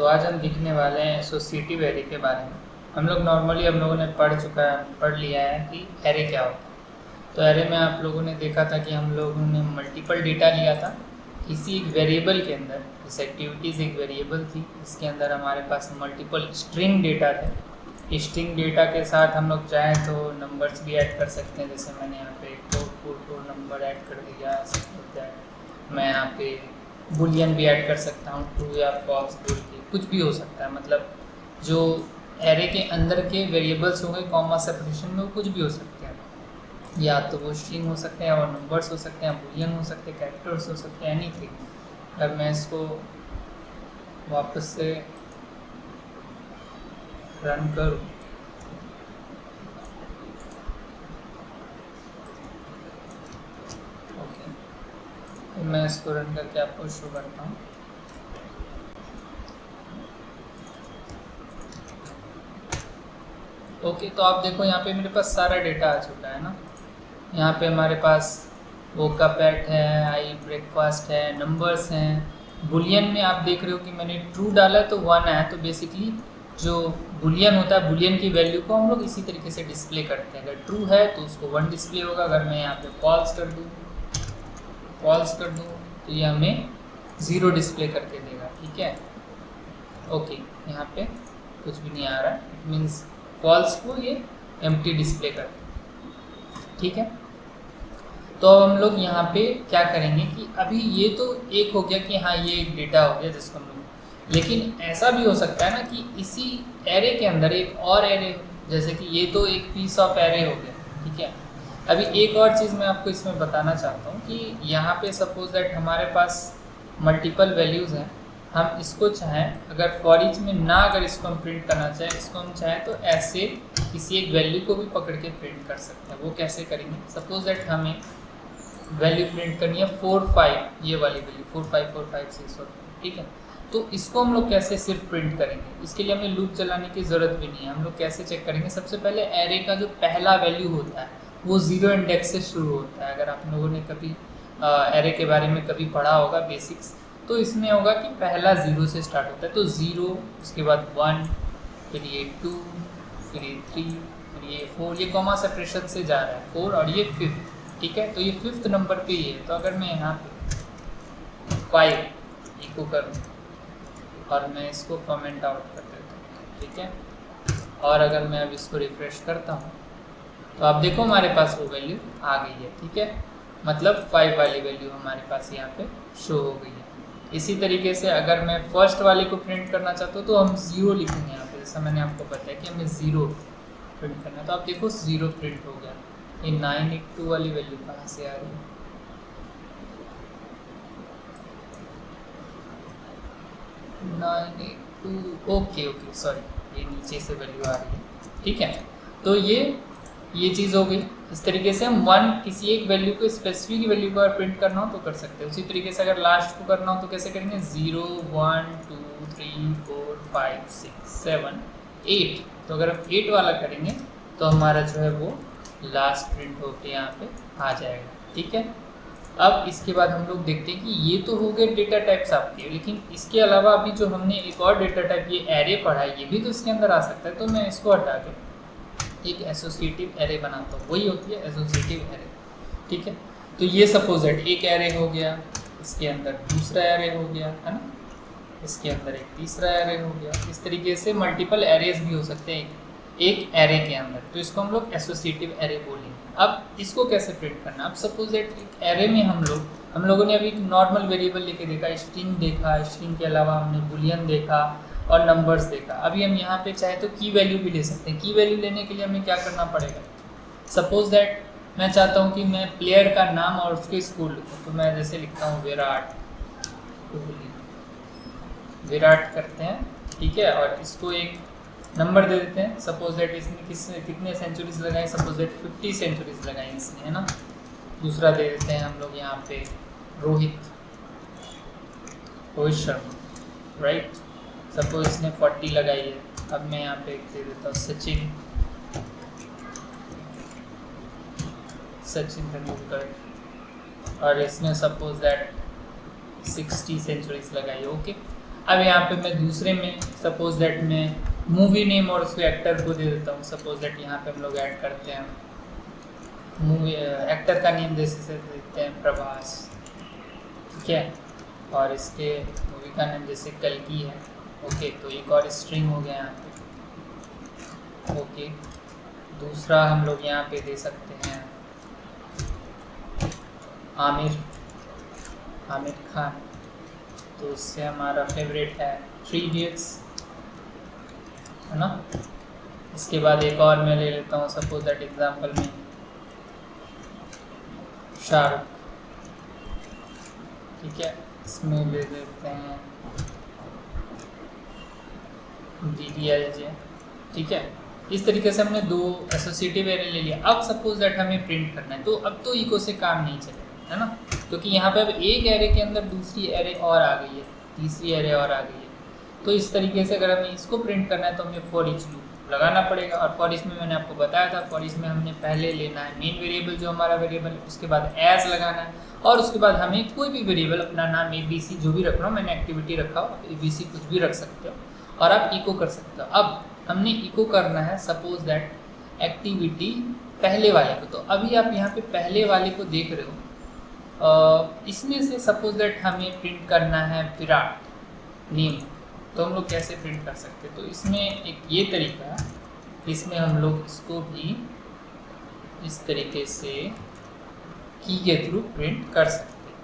तो आज हम लिखने वाले हैं एसोसिएटिव एरे के बारे में। हम लोगों ने पढ़ लिया है कि एरे क्या होता है। तो एरे में आप लोगों ने देखा था कि हम लोगों ने मल्टीपल डेटा लिया था किसी एक वेरिएबल के अंदर। जैसे एक्टिविटीज़ एक वेरिएबल थी, इसके अंदर हमारे पास मल्टीपल स्ट्रिंग डेटा थे। स्ट्रिंग डेटा के साथ हम लोग चाहें तो नंबर्स भी ऐड कर सकते हैं। जैसे मैंने यहाँ पे 444 नंबर ऐड कर दिया, मैं यहाँ पे बुलियन भी ऐड कर सकता हूँ, ट्रू या फॉल्स बोल के कुछ भी हो सकता है। मतलब जो एरे के अंदर के वेरिएबल्स होंगे कॉमा सेपरेशन में, वो कुछ भी हो सकते हैं। या तो वो स्ट्रिंग हो सकते हैं, और नंबर्स हो सकते हैं, बुलियन हो सकते हैं, कैरेक्टर्स हो सकते हैं, एनीथिंग। अगर मैं इसको वापस से रन करूँ तो मैं इसको रन करके आपको शो करता हूँ। ओके, तो आप देखो यहाँ पे मेरे पास सारा डेटा आ चुका है ना। यहाँ पे हमारे पास वो का पेट है, आई ब्रेकफास्ट है, नंबर्स हैं। बुलियन में आप देख रहे हो कि मैंने ट्रू डाला है तो 1 है। तो बेसिकली जो बुलियन होता है, बुलियन की वैल्यू को हम लोग इसी तरीके से डिस्प्ले करते हैं। अगर ट्रू है तो उसको 1 डिस्प्ले होगा। अगर मैं यहाँ पे फॉल्स कर दूँ तो ये हमें 0 डिस्प्ले करके देगा। ठीक है, ओके, यहाँ पे कुछ भी नहीं आ रहा है, इट मीन्स फॉल्स को ये एम्प्टी डिस्प्ले कर। ठीक है, तो अब हम लोग यहाँ पे क्या करेंगे कि अभी ये तो एक हो गया कि हाँ ये एक डेटा हो गया जिसको हम लोग, लेकिन ऐसा भी हो सकता है ना कि इसी एरे के अंदर एक और एरे, जैसे कि ये तो एक पीस ऑफ एरे हो गया। ठीक है, अभी एक और चीज़ मैं आपको इसमें बताना चाहता हूँ कि यहाँ पे सपोज दैट हमारे पास मल्टीपल वैल्यूज़ हैं। हम इसको चाहें, अगर फॉर ईच में ना अगर इसको हम प्रिंट करना चाहें, इसको हम चाहें तो ऐसे किसी एक वैल्यू को भी पकड़ के प्रिंट कर सकते हैं। वो कैसे करेंगे? सपोज दैट हमें वैल्यू प्रिंट करनी है 4 5, ये वाली वैल्यू 4 5 4 5 6 4। ठीक है, तो इसको हम लोग कैसे सिर्फ प्रिंट करेंगे? इसके लिए हमें लूप चलाने की ज़रूरत भी नहीं है। हम लोग कैसे चेक करेंगे? सबसे पहले एरे का जो पहला वैल्यू होता है वो 0 इंडेक्स से शुरू होता है। अगर आप लोगों ने कभी एरे के बारे में कभी पढ़ा होगा बेसिक्स, तो इसमें होगा कि पहला 0 से स्टार्ट होता है। तो 0, उसके बाद 1, फिर ये 2, फिर ये 3, फिर ये 4, ये कॉमा सेपरेशन से जा रहा है 4, और ये 5। ठीक है, तो ये 5th नंबर पे ही है। तो अगर मैं यहाँ पे 5 इको करूँ और मैं इसको कमेंट आउट कर देता हूँ, ठीक है, और अगर मैं अब इसको रिफ्रेश करता हूँ तो आप देखो हमारे पास वो वैल्यू आ गई है। ठीक है, मतलब 5 वाली वैल्यू हमारे पास यहाँ पे शो हो गई है। इसी तरीके से अगर मैं फर्स्ट वाले को प्रिंट करना चाहता हूँ तो हम 0 लिखेंगे यहाँ पे। जैसा मैंने आपको बताया कि हमें 0 प्रिंट करना है, तो आप देखो 0 प्रिंट हो गया। ये 982 वाली वैल्यू कहाँ से आ रही है? 982, ओके ओके, सॉरी, ये नीचे से वैल्यू आ रही है। ठीक है, तो ये चीज़ हो गई। इस तरीके से हम किसी एक वैल्यू को, स्पेसिफिक वैल्यू को प्रिंट करना हो तो कर सकते हैं। उसी तरीके से अगर लास्ट को करना हो तो कैसे करेंगे? 0 1 2 3 4 5 6 7 8। तो अगर हम 8 वाला करेंगे तो हमारा जो है वो लास्ट प्रिंट होके यहाँ पे आ जाएगा। ठीक है, अब इसके बाद हम लोग देखते हैं कि ये तो हो गए डेटा टाइप्स आपके, लेकिन इसके अलावा अभी जो हमने एक और डेटा टाइप ये एरे पढ़ा है, ये भी तो इसके अंदर आ सकता है। तो मैं इसको हटा के एक एसोसिएटिव एरे बनाता हूँ, वही होती है एसोसिएटिव एरे। ठीक है, तो ये सपोज दैट एक एरे हो गया, इसके अंदर दूसरा एरे हो गया, है ना, इसके अंदर एक तीसरा एरे हो गया। इस तरीके से मल्टीपल एरेज भी हो सकते हैं एक एरे के अंदर, तो इसको हम लोग एसोसिएटिव एरे बोलेंगे। अब इसको कैसे प्रिंट करना? अब सपोज दैट एक एरे में हम लोगों ने अभी नॉर्मल वेरिएबल लेके देखा, स्ट्रिंग देखा, स्ट्रिंग के अलावा हमने बुलियन देखा और नंबर्स देखा। अभी हम यहाँ पे चाहे तो की वैल्यू भी ले सकते हैं। की वैल्यू लेने के लिए हमें क्या करना पड़ेगा? सपोज दैट मैं चाहता हूँ कि मैं प्लेयर का नाम और उसके स्कूल लिखूँ, तो मैं जैसे लिखता हूँ विराट कोहली, विराट करते हैं। ठीक है, और इसको एक नंबर दे देते हैं। सपोज दैट इसने कितने सेंचुरीज लगाई? सपोज दैट 50 सेंचुरीज लगाई इसने, है ना। दूसरा दे देते हैं हम लोग यहाँ पे रोहित शर्मा, राइट। सपोज इसने 40 लगाई है। अब मैं यहाँ पे दे देता हूँ सचिन तेंदुलकर, और इसने सपोज दैट 60 सेंचुरीज लगाई। ओके, अब यहाँ पे मैं दूसरे में सपोज दैट मैं मूवी नेम और उसको एक्टर को दे देता हूँ। सपोज दैट यहाँ पे हम लोग ऐड करते हैं मूवी एक्टर का नेम जैसे देते हैं प्रभास, ठीक है, और इसके मूवी का नेम जैसे कल्कि है। ओके, तो एक और स्ट्रिंग हो गया यहाँ पे। ओके, दूसरा हम लोग यहाँ पे दे सकते हैं आमिर खान, तो उससे हमारा फेवरेट है 3 इडियट्स, है ना। इसके बाद एक और मैं ले लेता हूँ सपोज दैट एग्जाम्पल में शाहरुख, ठीक है, इसमें ले लेते हैं DDLJ, ठीक है। इस तरीके से हमने 2 एसोसिएटिव एरे ले लिया। अब सपोज दैट हमें प्रिंट करना है, तो अब तो इको से काम नहीं चलेगा, है ना, क्योंकि यहाँ पे अब एक एरे के अंदर दूसरी एरे और आ गई है, तीसरी एरे और आ गई है। तो इस तरीके से अगर हमें इसको प्रिंट करना है तो हमें फॉर ईच लूप लगाना पड़ेगा। और फॉर ईच में मैंने आपको बताया था, फॉर ईच में हमने पहले लेना है मेन वेरिएबल जो हमारा वेरिएबल है, उसके बाद एज लगाना है, और उसके बाद हमें कोई भी वेरिएबल अपना नाम ABC जो भी रख रहा हूँ, मैंने एक्टिविटी रखा हो, ABC कुछ भी रख सकते हो और आप इको कर सकते हो। अब हमने इको करना है सपोज दैट एक्टिविटी पहले वाले को। तो अभी आप यहाँ पे पहले वाले को देख रहे हो, इसमें से सपोज दैट हमें प्रिंट करना है विराट नेम, तो हम लोग कैसे प्रिंट कर सकते हैं? तो इसमें एक ये तरीका है, इसमें हम लोग इसको भी इस तरीके से की के थ्रू प्रिंट कर सकते हैं।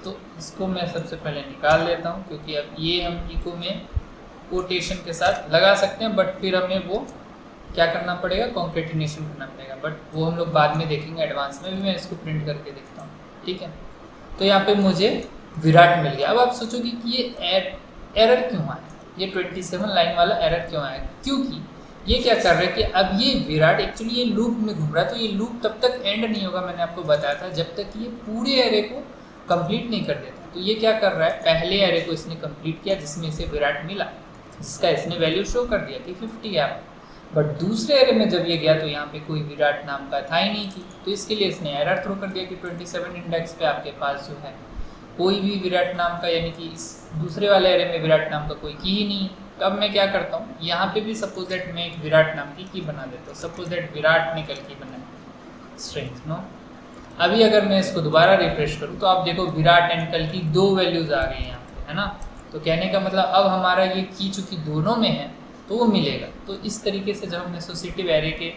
तो इसको मैं सबसे पहले निकाल लेता हूँ, क्योंकि अब ये हम इको में कोटेशन के साथ लगा सकते हैं, बट फिर हमें वो क्या करना पड़ेगा, कॉन्केटिनेशन करना पड़ेगा, बट वो हम लोग बाद में देखेंगे एडवांस में भी। मैं इसको प्रिंट करके देखता हूँ, ठीक है। तो यहाँ पे मुझे विराट मिल गया। अब आप सोचोगे कि ये एरर क्यों आया, ये 27 लाइन वाला एरर क्यों आया? क्योंकि ये क्या कर रहा है कि अब ये विराट एक्चुअली ये लूप में घूम रहा है, तो ये लूप तब तक एंड नहीं होगा, मैंने आपको बताया था, जब तक ये पूरे एरे को कंप्लीट नहीं कर देता। तो ये क्या कर रहा है, पहले एरे को इसने कंप्लीट किया जिसमें से विराट मिला, जिसका इसने वैल्यू शो कर दिया कि 50 है। बट दूसरे एरे में जब ये गया तो यहाँ पे कोई विराट नाम का था ही नहीं थी, तो इसके लिए इसने एरर थ्रो कर दिया कि 27 इंडेक्स पे आपके पास जो है कोई भी विराट नाम का, यानी कि इस दूसरे वाले एरे में विराट नाम का कोई की ही नहीं। तो अब मैं क्या करता हूँ, यहाँ पे भी सपोज दैट मैं एक विराट नाम की बना देता हूँ। सपोज दैट विराट ने कल की बनाई स्ट्रिंग नो। अभी अगर मैं इसको दोबारा रिफ्रेश करूँ तो आप देखो विराट एंड कल की 2 वैल्यूज आ गई यहाँ पे, है ना। तो कहने का मतलब अब हमारा ये की चूँकि दोनों में है तो वो मिलेगा। तो इस तरीके से जब हम एसोसिएटिव एरे के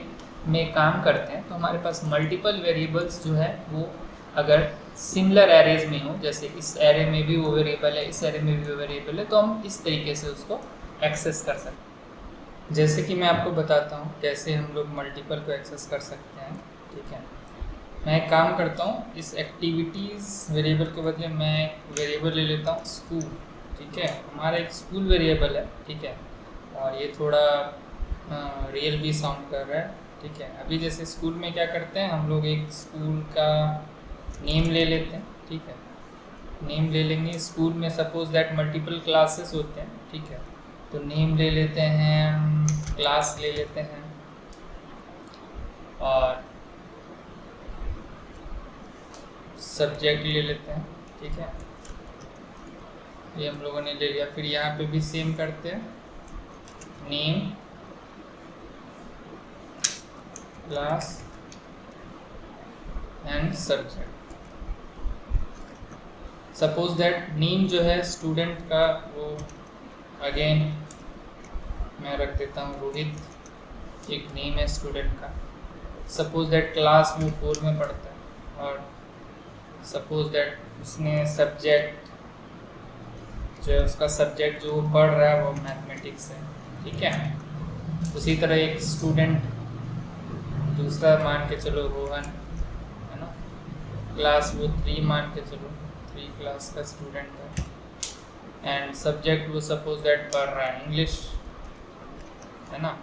में काम करते हैं तो हमारे पास मल्टीपल वेरिएबल्स जो है वो अगर सिमिलर एरेज में हो, जैसे इस एरे में भी वो वेरिएबल है, इस एरे में भी वो वेरिएबल है, तो हम इस तरीके से उसको एक्सेस कर सकते हैं। जैसे कि मैं आपको बताता हूँ कैसे हम लोग मल्टीपल को एक्सेस कर सकते हैं, ठीक है। मैं एक काम करता हूँ, इस एक्टिविटीज़ वेरिएबल के बदले मैं एक वेरिएबल ले लेता हूँ स्कूल, ठीक है। हमारा एक स्कूल वेरिएबल है, ठीक है, और ये थोड़ा रियल भी साउंड कर रहा है, ठीक है। अभी जैसे स्कूल में क्या करते हैं हम लोग, एक स्कूल का नेम ले लेते हैं, ठीक है। नेम ले लेंगे, स्कूल में सपोज दैट मल्टीपल क्लासेस होते हैं, ठीक है, तो नेम ले लेते हैं, क्लास ले लेते हैं, और सब्जेक्ट ले लेते हैं, ठीक है। ये हम लोगों ने ले लिया। फिर यहाँ पे भी सेम करते हैं, name class and subject. Suppose that name जो है स्टूडेंट का वो अगेन मैं रख देता हूँ रोहित, एक नेम है स्टूडेंट का। सपोज दैट क्लास में 4 में पढ़ता है, और सपोज दैट उसने सब्जेक्ट जो है उसका सब्जेक्ट जो वो पढ़ रहा है वो मैथमेटिक्स है, ठीक है। उसी तरह एक स्टूडेंट दूसरा मान के चलो रोहन, है ना, क्लास वो 3 मान के चलो, 3 क्लास का स्टूडेंट है, एंड सब्जेक्ट वो सपोज दैट पढ़ रहा है इंग्लिश, है ना।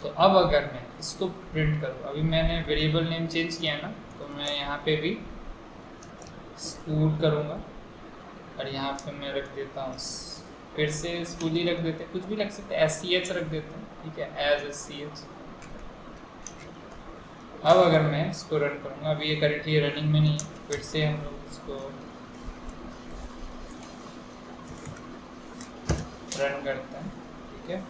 तो अब अगर मैं इसको प्रिंट करूँ, अभी मैंने वेरिएबल नेम चेंज किया ना, तो मैं यहाँ पे भी स्कूल करूँगा, और यहाँ पे मैं रख देता हूँ, फिर से स्कूल ही रख देते हैं, कुछ भी रख सकते हैं, SCH रख देते हैं, ठीक है, एज SCH। अब अगर मैं इसको रन करूँगा, अभी ये करेंटली रनिंग में नहीं है, फिर से हम लोग इसको रन करते हैं, ठीक है।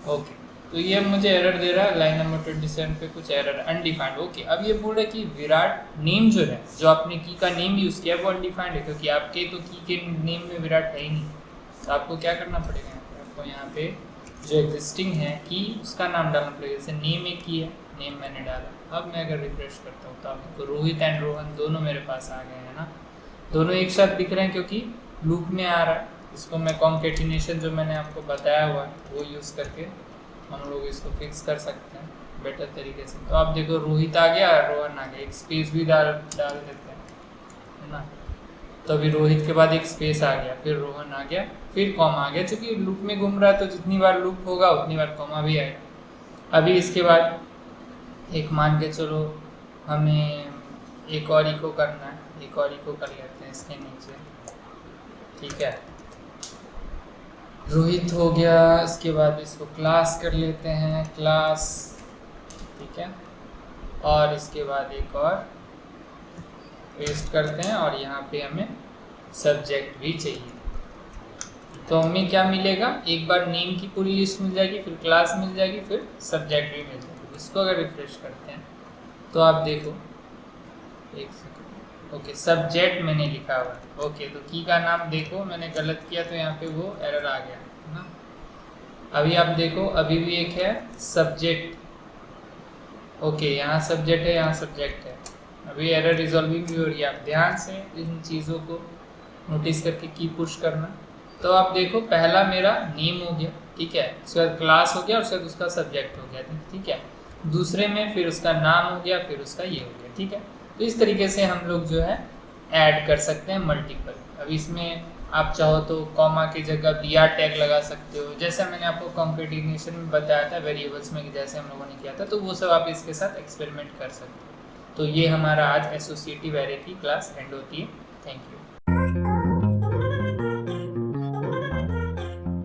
ओके, तो ये मुझे एरर दे रहा है लाइन नंबर 27 पे, कुछ एरर अनडिफाइंड। ओके, अब ये बोल रहा है कि विराट नेम जो है, जो आपने की का नेम यूज़ किया वो अनडिफाइंड है, क्योंकि आपके तो की के नेम में विराट है ही नहीं। तो आपको क्या करना पड़ेगा, आपको यहाँ पे जो एग्जिस्टिंग है की उसका नाम डालना पड़ेगा। जैसे नेम एक की है, नेम मैंने डाला। अब मैं अगर रिफ्रेश करता हूँ तो आपको रोहित एंड रोहन दोनों मेरे पास आ गए हैं ना, दोनों एक साथ दिख रहे हैं क्योंकि लूप में आ रहा है। इसको मैं कॉन्केटिनेशन जो मैंने आपको बताया हुआ है वो यूज़ करके हम लोग इसको फिक्स कर सकते हैं बेटर तरीके से। तो आप देखो रोहित आ गया, रोहन आ गया, एक स्पेस भी डाल देते हैं, है ना। तो अभी रोहित के बाद एक स्पेस आ गया, फिर रोहन आ गया, फिर कॉमा आ गया। चूंकि लूप में घूम रहा है तो जितनी बार लूप होगा उतनी बार कॉमा भी आएगा। अभी इसके बाद एक मान के चलो हमें एक और इको करना है, एक और इको कर लेते हैं इसके नीचे, ठीक है। रोहित हो गया, इसके बाद इसको क्लास कर लेते हैं, क्लास, ठीक है। और इसके बाद एक और पेस्ट करते हैं और यहाँ पे हमें सब्जेक्ट भी चाहिए। तो हमें क्या मिलेगा, एक बार नेम की पूरी लिस्ट मिल जाएगी, फिर क्लास मिल जाएगी, फिर सब्जेक्ट भी मिल जाएगी। इसको अगर रिफ्रेश करते हैं तो आप देखो, एक सेकंड, ओके सब्जेक्ट मैंने लिखा हुआ है। ओके, तो की का नाम देखो मैंने गलत किया तो यहाँ पे वो एरर आ गया है ना। अभी आप देखो, अभी भी एक है सब्जेक्ट, ओके यहाँ सब्जेक्ट है, यहाँ सब्जेक्ट है। अभी एरर रिजॉल्विंग भी हो रही है। आप ध्यान से इन चीज़ों को नोटिस करके की पुश करना। तो आप देखो, पहला मेरा नेम हो गया, ठीक है, उसके बाद क्लास हो गया और उसके बाद उसका सब्जेक्ट हो गया, ठीक है। दूसरे में फिर उसका नाम हो गया, फिर उसका ये हो गया, ठीक है। तो इस तरीके से हम लोग जो है ऐड कर सकते हैं मल्टीपल। अब इसमें आप चाहो तो कॉमा की जगह बी आर टैग लगा सकते हो, जैसे मैंने आपको कॉन्केटिनेशन में बताया था वेरिएबल्स में, जैसे हम लोगों ने किया था। तो वो सब आप इसके साथ एक्सपेरिमेंट कर सकते हो। तो ये हमारा आज एसोसिएटिव एरे की क्लास एंड होती है। Thank you.